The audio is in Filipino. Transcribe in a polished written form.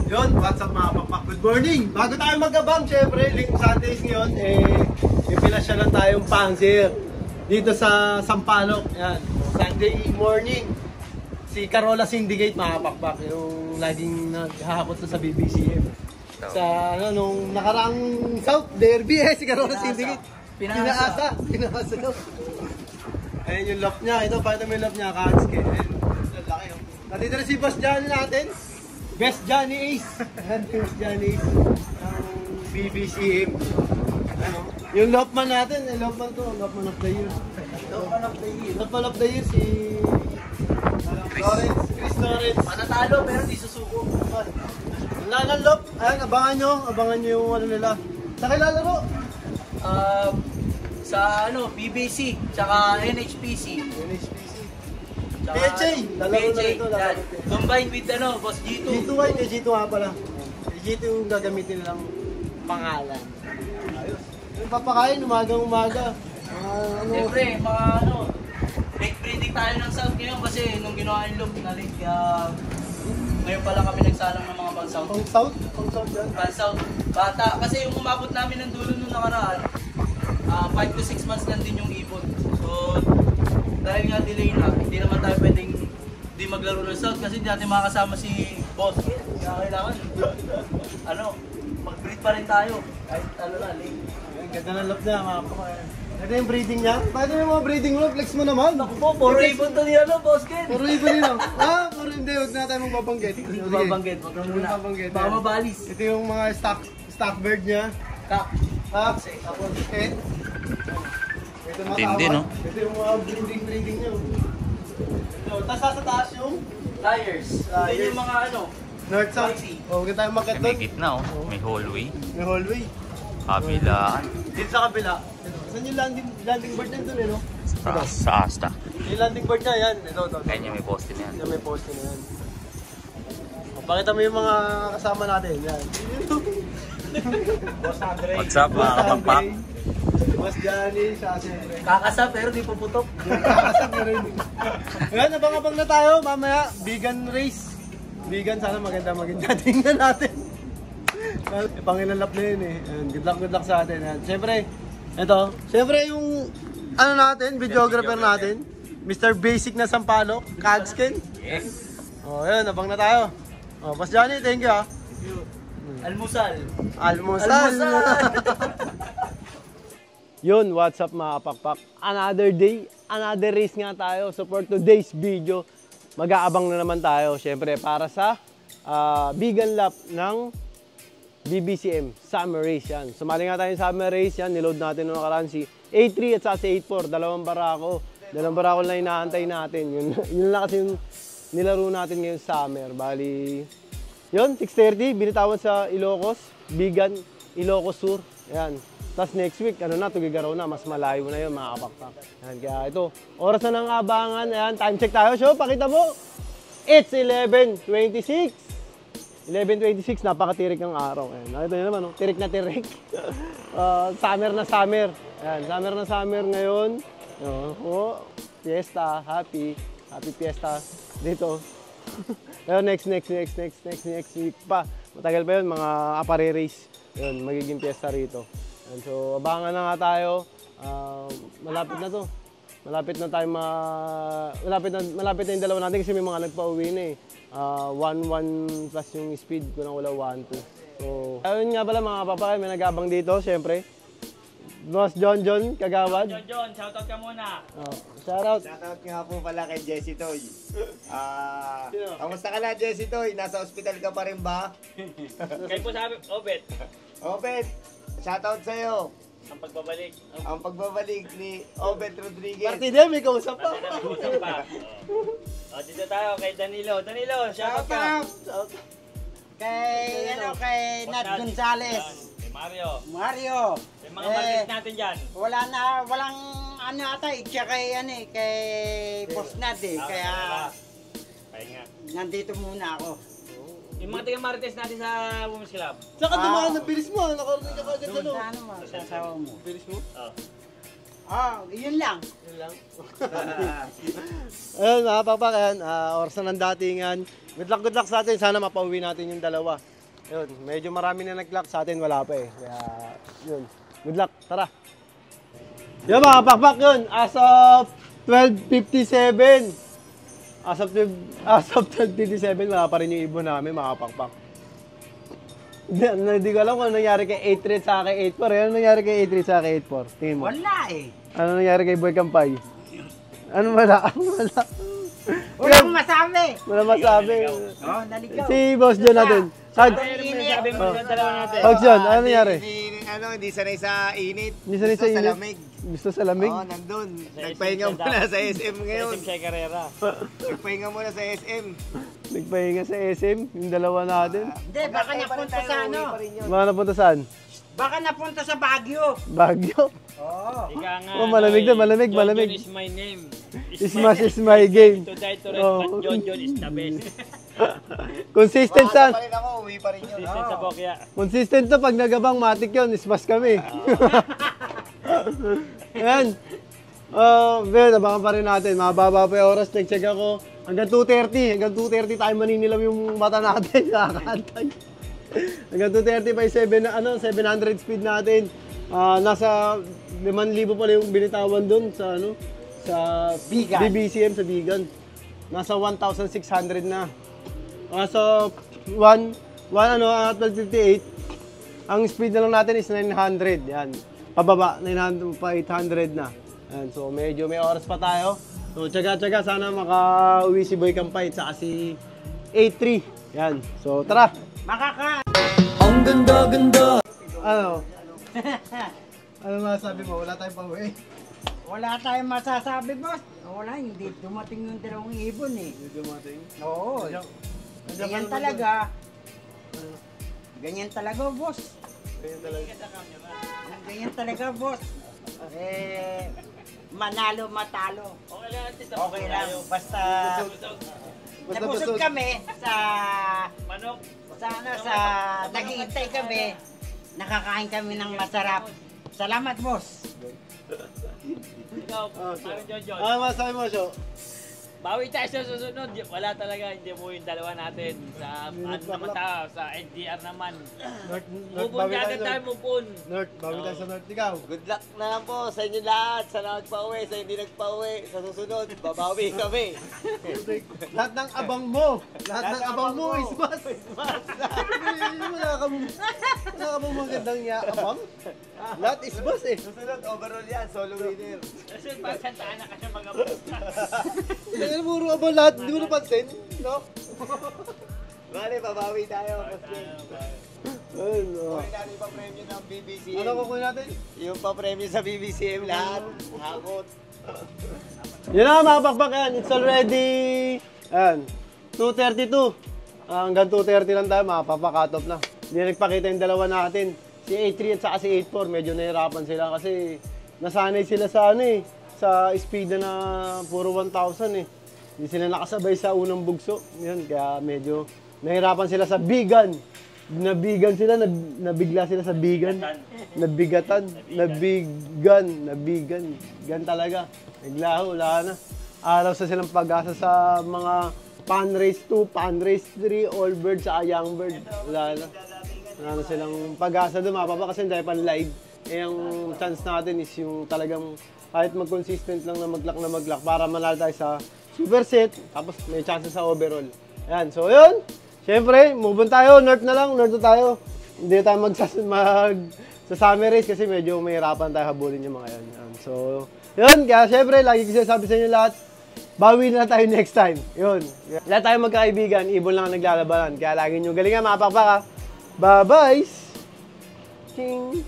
Yun, what's up mga papak? Good morning! Bago tayo mag-abang, syempre, link Sundays ngayon, ipinasya lang tayong pansir dito sa Sampaloc. Yan, Sunday morning. Si Carola Syndicate mga pakpak, yung laging naghahakot sa BBCM. Sa nung nakaraang South Derby si Carola Syndicate. Pinaasa daw. Ayun yung loft niya. Ito, pakita mo yung loft niya. Kakatske. Ayun, laki yun. Nandito na si Boss Johnny natin. Best Johnny Ace. Best Johnny Ace. Ang BBCM. Ano? Yung loftman natin. Loftman to. Loftman of the year. Loftman of the year si Chris Lawrence. Manatalo pero di susuko. Wala ng loft. Ayan, abangan nyo yung ano nila. Sa kilalaro? Sa BBC, tsaka NHPC. Tsaka PHA. PHA. Combined with Boss G2. G2 ay G2 nga pala. G2 yung gagamitin nilang pangalan. Ayos. Yung papakain, umaga. Siyempre, late breeding tayo ng South ngayon kasi nung ginawa yung look na late, ngayon pala kami nagsalang ng mga pang-South. Pang-South? Pang-South yan? Pang-South. Bata. Kasi yung umabot namin ng dulo nung nakaraan, 5 to 6 months lang din yung ibon. So, dahil nga delay na, hindi naman tayo pwedeng di maglaro ng South kasi hindi natin makakasama si Boss. Kaya kailangan, mag-breed pa rin tayo. Kahit late. Ganda ng loob na mga kapakain. Ito yung breeding niya? Paano yung mga breeding mo? Flex mo naman. Naku po, puro ibon to niya Boss Ken. Puro ibon nila. Puro hindi. Huwag na tayo magbabanggit. Magbabanggit, wag na muna. Baka mabalis. Ito yung mga stock bird niya. Tapos, head. Tindi, no? Ito yung mga breeding niya. Ito, tapos sa taas yung Tires. Ito yung mga North South. Huwag na tayo makit May doon. gitna, oh. May hallway. May hallway. Kabilaan. Dito sa kabila. Saan yung landing board niya doon, no? Sa Asta. Yung landing board niya, yan. Ito. Kaya niya may poste na yan. Yan, may poste na yan. Pakita mo yung mga kasama natin. Yan. Boss Andre. What's up, mga kapampak? Boss Johnny, siya siyempre. Kakasa pero di puputok. Kakasap na rin. Ayan, abang-abang na tayo. Mamaya, vegan race. Vegan, sana maganda tingnan natin. Pangilalap na yun eh. Good luck sa atin. Siyempre, yung natin, videographer natin, Mr. Basic na Sampaloc, Kagskin. Yes. Ayan, abang na tayo. Boss Johnny, thank you Almusal. Yun, what's up mga kapakpak? Another day, another race nga tayo. So for today's video, mag-aabang na naman tayo. Siyempre para sa vegan lap ng BBCM Summer Race yan. Sumali nga tayo sa Summer Race yan. Niload natin noong nakaraan si A3 at saka si 84. Dalawang barako lang inaantay natin. Yun lang kasi yung nilaro natin ngayon summer. Bali, yun, 6:30. Binitawan sa Ilocos. Vegan, Ilocos Sur. Ayan. Tapos next week, Tugigaraw na. Mas malayo na yun, mga kapakpak. Ayan, kaya ito, oras na ng abangan. Ayan, time check tayo. So, pakita mo. It's 11:26. 11:26, napakatirik ng araw. Ayan, nakita nyo naman, tirik na tirik. Summer na summer. Ayan, summer na summer ngayon. Fiesta, happy fiesta dito. Pero next week pa. Matagal pa yun, mga apare-race. Yun, magiging fiesta rito. And so, abangan na nga tayo. Malapit na to. Malapit na yung dalawa natin kasi may mga nagpa-uwi na eh. 1-1 plus yung speed ko na wala 1-2. So, ayun nga pala mga papakay, may nag-abang dito, syempre. Boss John, Kagawad. John, shoutout ka muna. Shoutout. Shoutout nga po pala kay Jessie Toy. Kamusta ka na, Jessie Toy? Nasa ospital ka pa rin ba? Kayo po sabi, Obet. Obet, shoutout sa'yo. Ang pagbabalik ni Obet Rodriguez. Partida, may kausap pa. Dito tayo kay Danilo. Danilo, shoutout ka. Kay Nat Gonzales. Kay Mario. May mga market natin dyan. Walang ata kay Boss Nad kaya Pahinga. nandito muna ako. Yung mga taga-marites natin sa Women's Club. Saka dumaan, ang bilis mo. Nakarating ka kagad Doon sa masasawa mo. Bilis mo? Oh. Yun lang. Ayun, mga pakpak, ayan, oras na ng datingan. Good luck sa atin. Sana mapauwi natin yung dalawa. Ayun, medyo marami na nag-luck sa atin, wala pa eh. Kaya, yun. Good luck, tara. Yun mga pakpak yun, as of 12:57. As of 12:57, wala pa rin yung ibon namin, mga pakpak. Hindi ko alam kung ano nangyari kay 8-3 sa akin 8-4. Ano nangyari kay 8-3 sa akin 8-4? Tingin mo. Wala eh. Ano nangyari kay Boy Kampay? Ano wala? Wala. Walang masabi. Wala masabi. Naligaw. Si Boss John natin. Sag. Sabi mo sa dalawa natin. Boss John, ano nangyari? Hindi sanay sa init. Hindi sanay sa Gusto init? lamig. Gusto sa lamig? Oo, nandun. Nagpahinga muna sa SM ngayon. Siya Carrera. Nagpahinga muna sa SM. Nagpahinga sa SM, yung dalawa natin. Hindi, baka napunta sa ano. Mga napunta saan? Baka napunta sa Baguio. Baguio. Oo. Ika nga. Oh, malamig na, malamig, John malamig. John is my name. Ismas is my game. To die to rest, Oh. but John John is the best. Consistent Baka sa... pa rin ako, uwi pa rin yun. System sa Bokya. Consistent to pag nagabang matik yun, ismas kami. Ayan. Ben, abangan pa rin natin. Mababa pa yung oras. Check ako. Hanggang 2:30. Hanggang 2:30 tayo maninilaw yung mata natin. Nakakantay. Hanggang 2:30 pa yung 700 speed natin. Nasa 5,000 pala yung binitawan doon sa ano sa Bigan. BBCM sa Bigan. Nasa 1,600 na. So 12:58. Ang speed na lang natin is 900. Yan. Pababa 900 pa 800 na. Yan. So medyo may oras pa tayo. So tsaga-tsaga sana makauwi si Boy Kampay at si 83. Yan. So tara. Ang ganda-ganda. Ano? Ano masasabi mo? Wala tayong pauwi. Wala tayong masasabi, boss. Wala, hindi dumating yung dalawang ibon eh. Hindi dumating. Oo. Ganyan talaga. Ganyan talaga, boss. Ganyan talaga, boss. Manalo, matalo. Okay lang. Basta nabusog kami sa Manok. sa naghihintay kami. Nakakain kami ng masarap. Salamat, boss. Ikaw, parang John John. Masasabi mo, Sho? Bawi tayo sa susunod. Wala talaga, hindi mo yung dalawa natin. Sa ano naman tayo, sa NDR naman. Mupun ka agad tayo, mupun. North, bawi tayo sa North. Ikaw? Good luck na lang po sa inyo lahat. Sa nagpa-uwi, sa hindi nagpa-uwi. Sa susunod, babawi kami. Lahat ng abang mo. Lahat ng abang mo is mas. Wala ka mong magandang abang. Lahat is boss eh. Susunod, overall yan. Solo winner. Kasi pagsantaan na kasi mga buta. Kaya puro abang lahat. Hindi mo napansin, no? Bale, babawi tayo. Ayun, Kunin natin yung pa-premyo ng BBCM. Ano kukunin natin? Yung pa-premyo sa BBCM lahat. Hakot. Yun na mga pakpak yan. It's already, ayan, 2:32. Hanggang 2:30 lang tayo, cut off na. Hindi nagpakita yung dalawa natin. Si 83 at saka si 84, medyo nahirapan sila kasi nasanay sila sa ano eh, sa speed na puro 1,000 eh. Hindi sila nakasabay sa unang bugso. Yun, kaya medyo nahirapan sila sa bigan. Nabigan sila, nabigla sila sa bigan. Nabigatan, nabigan. Gan talaga. Naglaho, wala na. Araw sa silang pag-asa sa mga pan race 2, pan race 3, all bird sa young bird. Wala na. Wala na silang pag-asa doon, mapapa kasi dahil pan live. Eh, ang chance natin is yung talagang kahit mag-consistent lang na mag-lock para manalo tayo sa super set, tapos may chance sa overall. Ayan, so yun. Siyempre, move on tayo, north na lang, north na tayo. Hindi tayo sa summer race kasi medyo mahirapan tayo habulin yung mga yan. Yan. So, yun, kaya siyempre, lagi ko sabi sa inyo lahat, bawi na tayo next time. Yun. Lahat tayo magkaibigan, ibon lang ang naglalabanan. Kaya lagi nyo galingan, mga pakpak ha. Bye-bye! Ching!